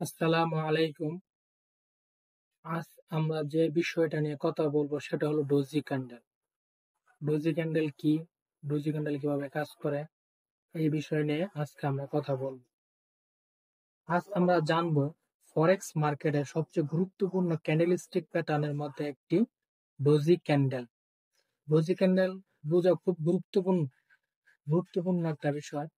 আসসালামু আলাইকুম। আজ আমরা যে বিষয়টা নিয়ে কথা বলবো সেটা হলো ডোজি ক্যান্ডেল। ডোজি ক্যান্ডেল কি? ডোজি ক্যান্ডেল কিভাবে কাজ করে? এই বিষয় নিয়ে আজকে আমরা কথা বলবো। আজ আমরা জানবো ফরেক্স মার্কেটের সবচেয়ে গুরুত্বপূর্ণ ক্যান্ডেলস্টিক প্যাটার্নের মধ্যে একটি ডোজি ক্যান্ডেল। ডোজি ক্যান্ডেল বোঝা খুব গুরুত্বপূর্ণ একটা বিষয়।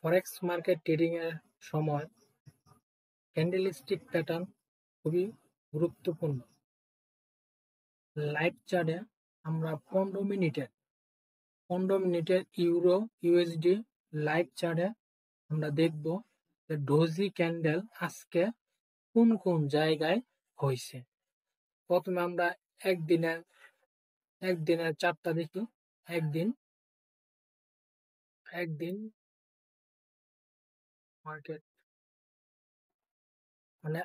ফরেক্স মার্কেট ট্রেডিং এর সময় ক্যান্ডেলস্টিক প্যাটার্ন খুবই গুরুত্বপূর্ণ। লাইভ চার্টে আমরা 15 মিনিটের ইউরো ইউএসডি লাইভ চার্টে আমরা দেখব যে ডোজি ক্যান্ডেল আজকে কোন কোন জায়গায় হয়েছে। প্রথমে আমরা একদিনের একদিনের চার্টটা দেখি। একদিন একদিন মার্কেট মানে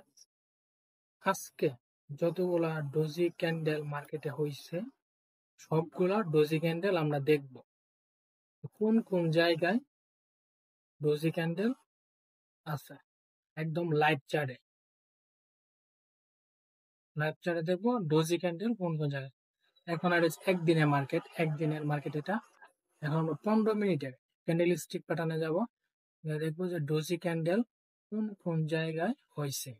আজকে যতগুলা ডোজি ক্যান্ডেল মার্কেটে হয়েছে সবগুলা ডোজি ক্যান্ডেল আমরা দেখব কোন কোন জায়গায় ডোজি ক্যান্ডেল আছে। একদম লাইভ চার্টে দেখবো ডোজি ক্যান্ডেল কোন কোন জায়গায়। এখন আর একদিনের মার্কেট এটা। এখন আমরা 15 মিনিটের ক্যান্ডেল স্টিক প্যাটার্নে যাব, দেখবো যে ডোজি ক্যান্ডেল কোন কোন জায়গায় হয়েছে।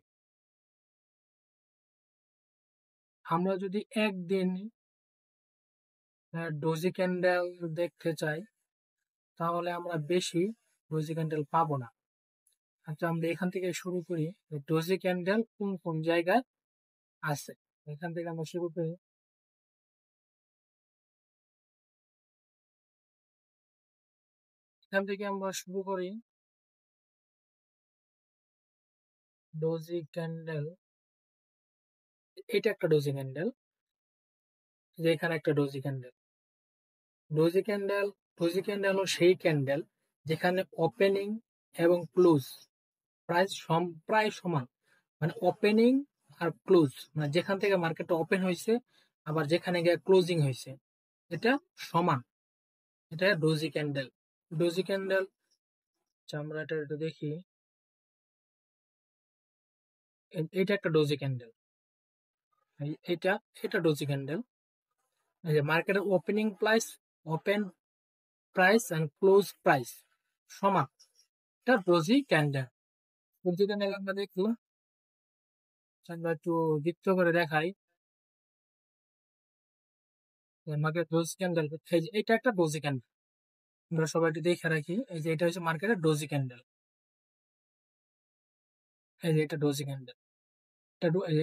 আমরা যদি একদিন ডোজি ক্যান্ডেল দেখতে চাই তাহলে আমরা বেশি ডোজি ক্যান্ডেল পাবো না। আচ্ছা, আমরা এখান থেকে শুরু করি ডোজি ক্যান্ডেল কোন কোন জায়গায় আছে। এখান থেকে আমরা শুরু করি। এখান থেকে আমরা শুরু করি ডোজি ক্যান্ডেল। এটা একটা ডোজি ক্যান্ডেল, যে এখানে একটা doji candle. Doji candle doji candle হলো সেই ক্যান্ডেল যেখানে ওপেনিং এবং ক্লোজ প্রায় সমান। মানে ওপেনিং আর ক্লোজ, মানে যেখান থেকে মার্কেটটা ওপেন হয়েছে আবার যেখানে গিয়ে ক্লোজিং হয়েছে এটা সমান। এটা ডোজি ক্যান্ডেল। ডোজি ক্যান্ডেল আমরা এটা একটু দেখি। এটা একটা ডোজি ক্যান্ডেল। এটা এটা ডোজি ক্যান্ডেল। এই যে মার্কেটের open price and close price সমান, এটা ডোজি ক্যান্ডেল। ডোজি ক্যান্ডেল আমরা দেখলাম, আমরা একটু যুক্ত করে দেখাই। আমাকে ডোজি ক্যান্ডেল, এই যে এটা একটা ডোজি ক্যান্ডেল, আমরা সবাই একটু দেখে রাখি। এই যে এটা হচ্ছে মার্কেটের ডোজি ক্যান্ডেল। এই যে এটা ডোজি ক্যান্ডেল।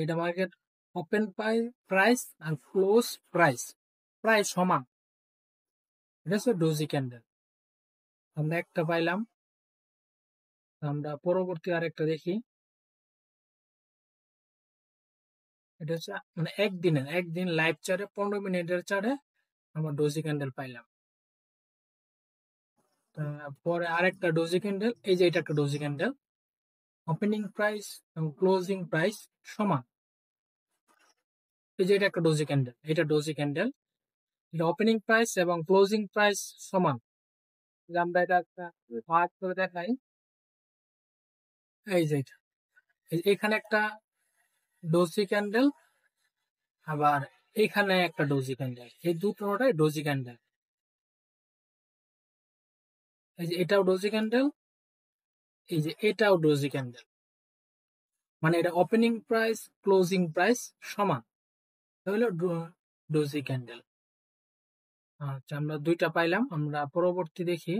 এটা মার্কেট ওপেন প্রাইস আর ক্লোজ প্রাইস প্রায় সমান, এটা হচ্ছে ডোজি ক্যান্ডেল। আমরা একটা পাইলাম। আমরা পরবর্তী আরেকটা দেখি। এটা হচ্ছে মানে একদিন লাইভ চার্টে 15 মিনিটের চার্টে আমরা ডোজি ক্যান্ডেল পাইলাম। পরে আরেকটা ডোজি ক্যান্ডেল, এই যে এটা একটা ডোজি ক্যান্ডেল। ওপেনিং প্রাইস এবং ক্লোজিং প্রাইস সমান। এই যে এটা একটা ডোজি ক্যান্ডেল, এটা ডোজি ক্যান্ডেল। এটা ওপেনিং প্রাইস এবং ক্লোজিং প্রাইস সমান। আমরা এটা একটা ভাগ করে দেখাই। এই যে এটা, এখানে একটা ডোজি ক্যান্ডেল, আবার এখানে একটা ডোজি ক্যান্ডেল, এই দুটোটাই ডোজি ক্যান্ডেল। এই যে এটাও ডোজি ক্যান্ডেল, এই যে এটাও ডোজি ক্যান্ডেল। মানে এটা ওপেনিং প্রাইস ক্লোজিং প্রাইস সমান, তাহলে ডোজি ক্যান্ডেল। আচ্ছা, আমরা দুইটা পাইলাম। আমরা পরবর্তী দেখি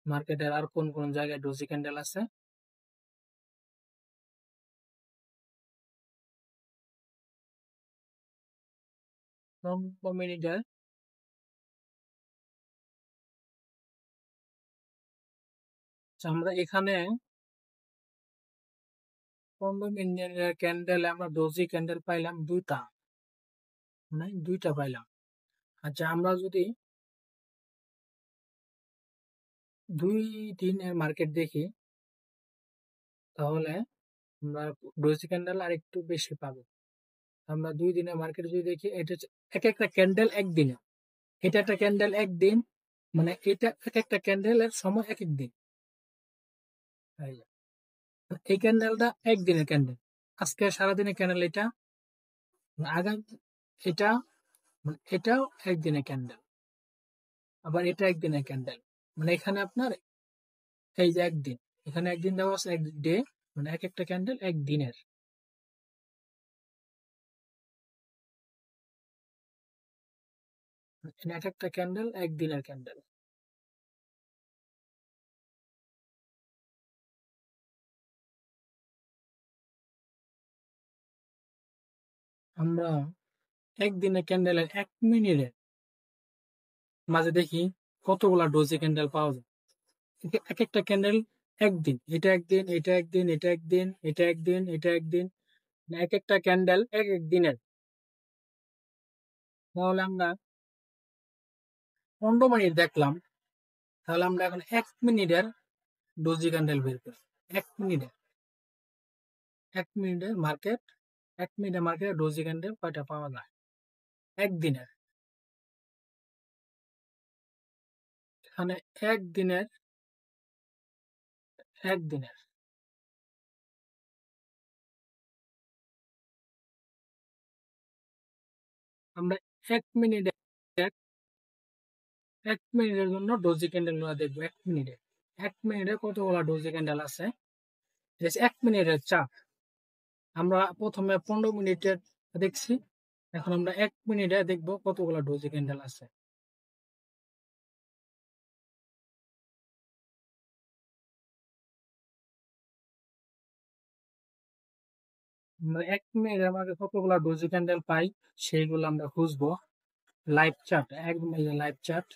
মার্কেটের আর কোন কোন জায়গায় ডোজি ক্যান্ডেল আছে। 15 মিনিটের। আমরা এখানে 15 মিনিটের ক্যান্ডেল আমরা ডোজি ক্যান্ডেল পাইলাম দুইটা, মানে দুইটা পাইলাম। আচ্ছা, আমরা যদি 2 দিনের মার্কেট দেখি তাহলে আমরা ডোজি ক্যান্ডেল আর একটু বেশি পাবো। আমরা 2 দিনের মার্কেট যদি দেখি, এটা হচ্ছে এক একটা ক্যান্ডেল একদিনে, এটা একটা ক্যান্ডেল একদিন, মানে এটা এক একটা ক্যান্ডেলের সময় এক এক দিন। এই ক্যান্ডেলটা একদিনের ক্যান্ডেল, আজকে সারাদিনের ক্যান্ডেল এটা, আগাম এটা, মানে এটাও একদিনের ক্যান্ডেল, আবার এটা একদিনের ক্যান্ডেল। মানে এখানে আপনার এই যে একদিন, এখানে একদিন দেওয়া আছে, এক ডে, মানে এক একটা ক্যান্ডেল একদিনের। এক একটা ক্যান্ডেল একদিনের ক্যান্ডেল। আমরা একদিনের ক্যান্ডেলের 1 মিনিটে মাঝে দেখি কতগুলা ডোজি ক্যান্ডেল পাওয়া যায়। এক একটা ক্যান্ডেল একদিন, এটা একদিন, এটা একদিন, এটা একদিন, এটা একদিন, এটা একদিন, মানে এক একটা ক্যান্ডেল এক এক দিনের। তাহলে আমরা 15 মিনিট দেখলাম, তাহলে আমরা এখন 1 মিনিটের ডোজি ক্যান্ডেল বের করি। 1 মিনিটে, 1 মিনিটের মার্কেট, 1 মিনিটের মার্কেটে ডোজি ক্যান্ডেল কয়টা পাওয়া যায় একদিনের। এখানে একদিনের, একদিনের আমরা 1 মিনিটে, 1 মিনিটের জন্য ডোজি ক্যান্ডেল গুলো দেখবো। 1 মিনিটে, 1 মিনিটে কতগুলা ডোজি ক্যান্ডেল আছে। 1 মিনিটের চাপ আমরা প্রথমে 15 মিনিটের দেখছি, এখন আমরা 1 মিনিটে দেখবো কতগুলা ডোজি ক্যান্ডেল আছে। আমরা 1 মিনিটে আমাকে কতগুলা ডোজি ক্যান্ডেল পাই সেইগুলো আমরা খুঁজবো। লাইভ চার্ট, একদম এই যে লাইভ চার্ট,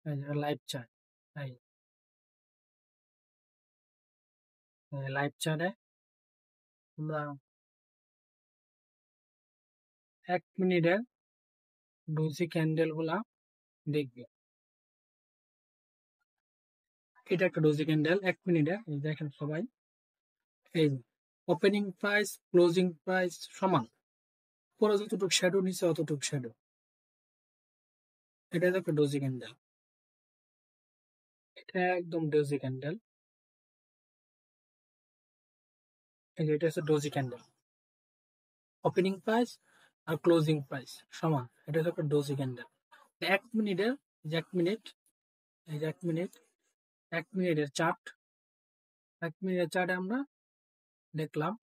এই যে লাইভ চার্ট, এই লাইভ চার্টে আমরা 1 মিনিটের ডোজি ক্যান্ডেল গুলা দেখবো। এটা একটা ডোজি ক্যান্ডেল 1 মিনিটে, এই দেখেন সবাই, এই ওপেনিং প্রাইস ক্লোজিং প্রাইস সমান, পরে যতটুকু শ্যাডো নিচে অতটুকু শ্যাডো। এটা একটা ডোজি ক্যান্ডেল, এটা একদম ডোজি ক্যান্ডেল, এটা হচ্ছে ডোজি ক্যান্ডেল। ওপেনিং প্রাইস আর ক্লোজিং প্রাইস সমান, এটা হচ্ছে একটা ডোজি ক্যান্ডেল। 1 মিনিটের, 1 মিনিট, এই যে 1 মিনিট, 1 মিনিটের চার্ট, 1 মিনিটের চার্টে আমরা দেখলাম।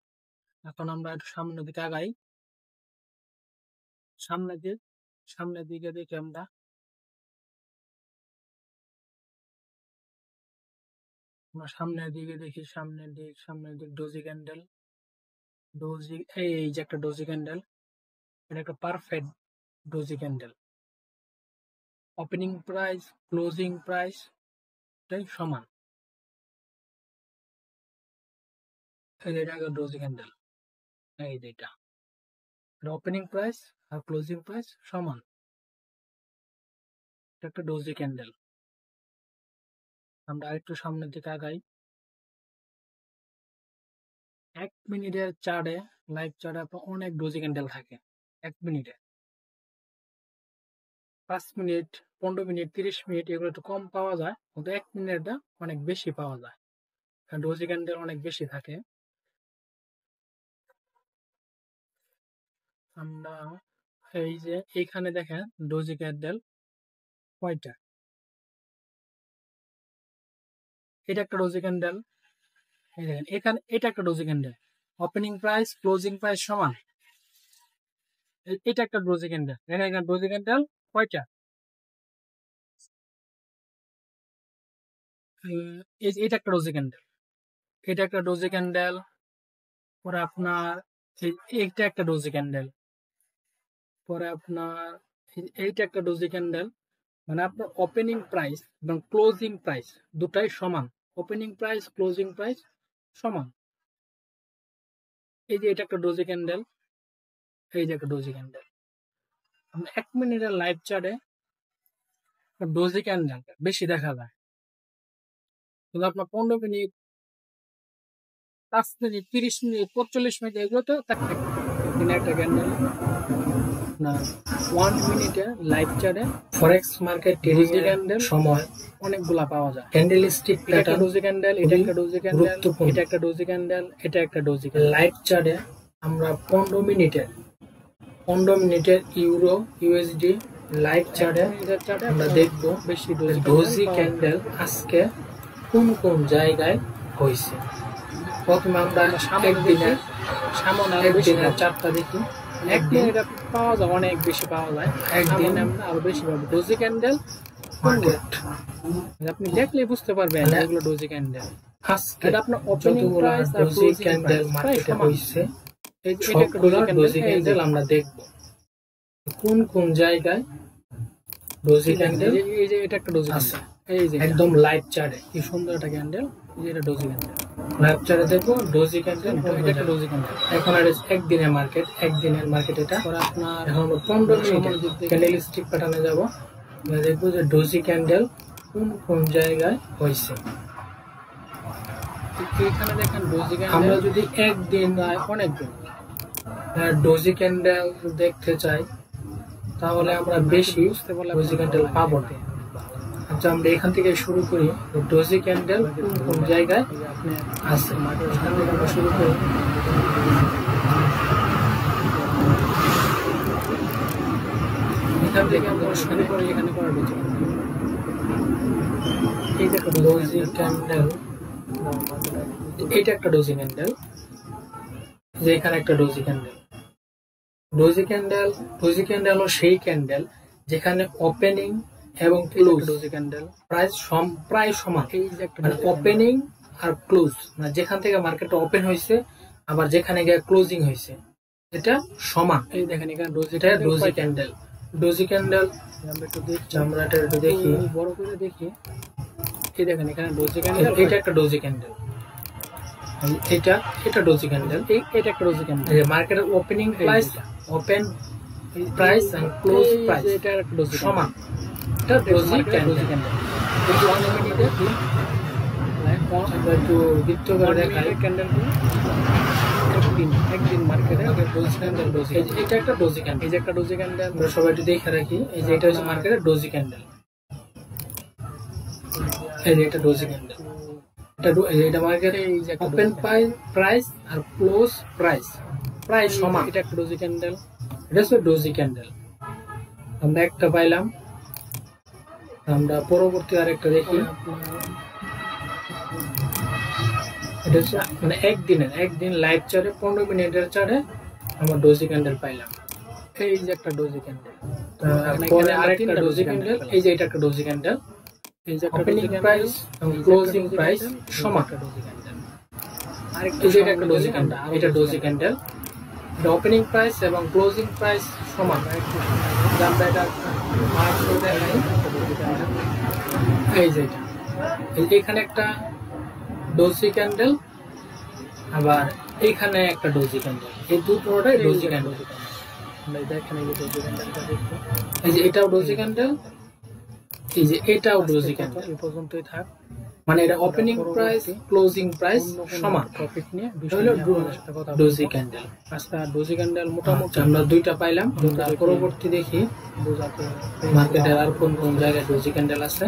এখন আমরা একটু সামনের দিকে আগাই, সামনের দিকে, সামনের দিকে দেখি আমরা, সামনের দিকে দেখি, সামনের দিক, সামনের দিক ডোজি ক্যান্ডেল, ডোজি, এই যে একটা ডোজি ক্যান্ডেল, এটা একটা perfect doji candle. Opening price closing price টাই সমান, এটা একটা ডোজি ক্যান্ডেল, এই যেটা ওপেনিং প্রাইস আর ক্লোজিং প্রাইস সমান, এটা একটা ডোজি ক্যান্ডেল। আমরা আরেকটু সামনের দিকে আগাই, 1 মিনিটের চার্টে, লাইভ চার্টে আপনার অনেক ডোজি ক্যান্ডেল থাকে। 1 মিনিটে 5 মিনিট, 15 মিনিট, 30 মিনিট এগুলো একটু কম পাওয়া যায়, কিন্তু 1 মিনিটটা অনেক বেশি পাওয়া যায়, কারণ ডোজি ক্যান্ডেল অনেক বেশি থাকে। আমরা এই যে এইখানে দেখেন ডোজি ক্যান্ডেল কয়টা, এটা একটা ডোজি ক্যান্ডেল, এই দেখেন এখানে এটা একটা doji candle, opening price closing price সমান, এটা একটা ডোজি ক্যান্ডেল, দেখেন এখানে ডোজি ক্যান্ডেল কয়টা, এটা একটা ডোজি ক্যান্ডেল, এটা একটা ডোজি ক্যান্ডেল, পরে আপনার এইটা একটা ডোজি ক্যান্ডেল, পরে আপনার এইটা একটা ডোজি ক্যান্ডেল। মানে আপনার ওপেনিং প্রাইস এবং ক্লোজিং প্রাইস দুটাই সমান, ওপেনিং প্রাইস ক্লোজিং প্রাইস সমান। এই যে এটা একটা ডোজি ক্যান্ডেল, এই যে একটা ডোজি ক্যান্ডেল। 1 মিনিটের লাইভ চার্টে ডোজি ক্যান্ডেল বেশি দেখা যায়, কিন্তু আপনার 15 মিনিট, 5 মিনিট, 30 মিনিট, 45 মিনিট এগুলো তো একটা ক্যান্ডেল। আপনার 1 মিনিটে লাইভ চার্টে ফরেক্স মার্কেট ট্রেডিং ক্যান্ডেল সময় অনেকগুলা পাওয়া যায়। Candle stick pattern, doji candle, এটা একটা ডোজি ক্যান্ডেল, এটা একটা ডোজি ক্যান্ডেল, এটা একটা ডোজি ক্যান্ডেল। লাইভ চার্টে আমরা 15 মিনিটের ইউরো ইউএসডি লাইভ চার্টে আমরা দেখব বেশি ডোজি ক্যান্ডেল আজকে কোন কোন জায়গায় হয়েছে। প্রথমে আমরা একদিনের চারটা দেখি। একদিন এটা পাওয়া যায়, অনেক বেশি পাওয়া যায়, একদিন আমরা আরো বেশি পাবো। ডোজি ক্যান্ডেল মার্কেট আপনি দেখলে বুঝতে পারবেন এগুলো ডোজি ক্যান্ডেল। আজকে এটা আপনার ওপেনিং প্রাইস আর ডোজি ক্যান্ডেল মার্কেটে হইছে, সবগুলো ডোজি ক্যান্ডেল আমরা দেখব কোন কোন জায়গায় ডোজি ক্যান্ডেল। এই যে এটা একটা ডোজি আছে, এই যে একদম লাইভ চার্টে কি সুন্দর একটা ক্যান্ডেল, এই যে এটা ডোজি ক্যান্ডেল। লাইভ চার্টে দেখো ডোজি ক্যান্ডেল, এটা একটা ডোজি ক্যান্ডেল। এখন আর একদিনের মার্কেট, একদিনের মার্কেট এটা। পরে আপনার এখন 15 মিনিট ক্যান্ডেল স্টিক প্যাটার্নে যাব, দেখবো যে ডোজি ক্যান্ডেল কোন কোন জায়গায় হয়েছে। এখানে দেখেন ডোজি ক্যান্ডেল। আমরা যদি একদিন অনেকদিন ডোজি ক্যান্ডেল দেখতে চাই তাহলে আমরা বেশি ডোজি ক্যান্ডেল পাবো না। আচ্ছা, আমরা এখান থেকে শুরু করি। ডোজি ক্যান্ডেল কোন কোন জায়গায় আছে এখান থেকে আমরা শুরু করি। এখান থেকে আমরা শুরু করি, এখানে করা ডোজি ক্যান্ডেল। এই যে ডোজি ক্যান্ডেল, এটা একটা ডোজি ক্যান্ডেল, যে এখানে একটা ডোজি ক্যান্ডেল। ডোজি ক্যান্ডেল হলো সেই ক্যান্ডেল যেখানে ওপেনিং এবং ক্লোজ ডোজি ক্যান্ডেল প্রায় সমান। এই যে একটা ওপেনিং আর ক্লোজ, মানে যেখান থেকে মার্কেট ওপেন হয়েছে আবার যেখানে গিয়ে ক্লোজিং হয়েছে এটা সমান। এই দেখেন এখানে ডোজি ক্যান্ডেল। ডোজি ক্যান্ডেল আমরা একটু দেখি, আমরা এটা একটু দেখি, বড় করে দেখি। এই দেখেন এখানে ডোজি ক্যান্ডেল, এটা একটা ডোজি ক্যান্ডেল, এটা ডোজি ক্যান্ডেল, এটা একটা ডোজি ক্যান্ডেল। এই মার্কেটের opening price, open price and close price এটা একটা ডোজি সমান, এটা ডোজি ক্যান্ডেল। এই 1 মিনিটে আমরা একটু বৃত্ত করে দেখাই ক্যান্ডেলগুলো। একদিন মার্কেটে ডোজি ক্যান্ডেল, ডোজি, এটা একটা ডোজি ক্যান্ডেল, এই যে একটা ডোজি ক্যান্ডেল। আমরা সবাই একটু দেখে রাখি, এই যে এটা হচ্ছে মার্কেটের ডোজি ক্যান্ডেল, এই যে এটা ডোজি ক্যান্ডেল। এটা মার্কেটে ওপেন প্রাইস আর ক্লোজ প্রাইস প্রায় সমান, এটা একটা ডোজি ক্যান্ডেল, এটা হচ্ছে ডোজি ক্যান্ডেল। আমরা একটা পাইলাম, আমরা পরবর্তী আরেকটা দেখি। এটা হচ্ছে মানে একদিন লাইভ চার্টে 15 মিনিটের চার্টে আমরা ডোজি ক্যান্ডেল পাইলাম। এই যে একটা ডোজি ক্যান্ডেল, পরে আরেকটা ডোজি ক্যান্ডেল, এই যে এটা একটা ডোজি ক্যান্ডেল, এই যে ওপেনিং প্রাইস এবং ক্লোজিং প্রাইস সমান ডোজি ক্যান্ডেল। আরেকটা এই যে এটা একটা ডোজি ক্যান্ডেল, এটা ডোজি ক্যান্ডেল, এটা ওপেনিং প্রাইস এবং ক্লোজিং প্রাইস সমান। আমরা এটা মার্ক করে দেখাই। এই যে এটা, এখানে একটা ডোজি ক্যান্ডেল, আবার এখানে একটা ডোজি ক্যান্ডেল, এই দুটোটাই ডোজি ক্যান্ডেল। আমরা দেখেন এই যে ডোজি ক্যান্ডেলটা দেখবো, এই যে এটাও ডোজি ক্যান্ডেল, এই যে এটাও ডোজি ক্যান্ডেল। এই পর্যন্তই থাক, মানে এটা ওপেনিং প্রাইস ক্লোজিং প্রাইস সমান। প্রফিট নিয়ে ডোজি ক্যান্ডেল। আজকে ডোজি ক্যান্ডেল মোটামুটি আমরা দুইটা পাইলাম। পরবর্তী দেখি মার্কেটের আর কোন কোন জায়গায় ডোজি ক্যান্ডেল আছে।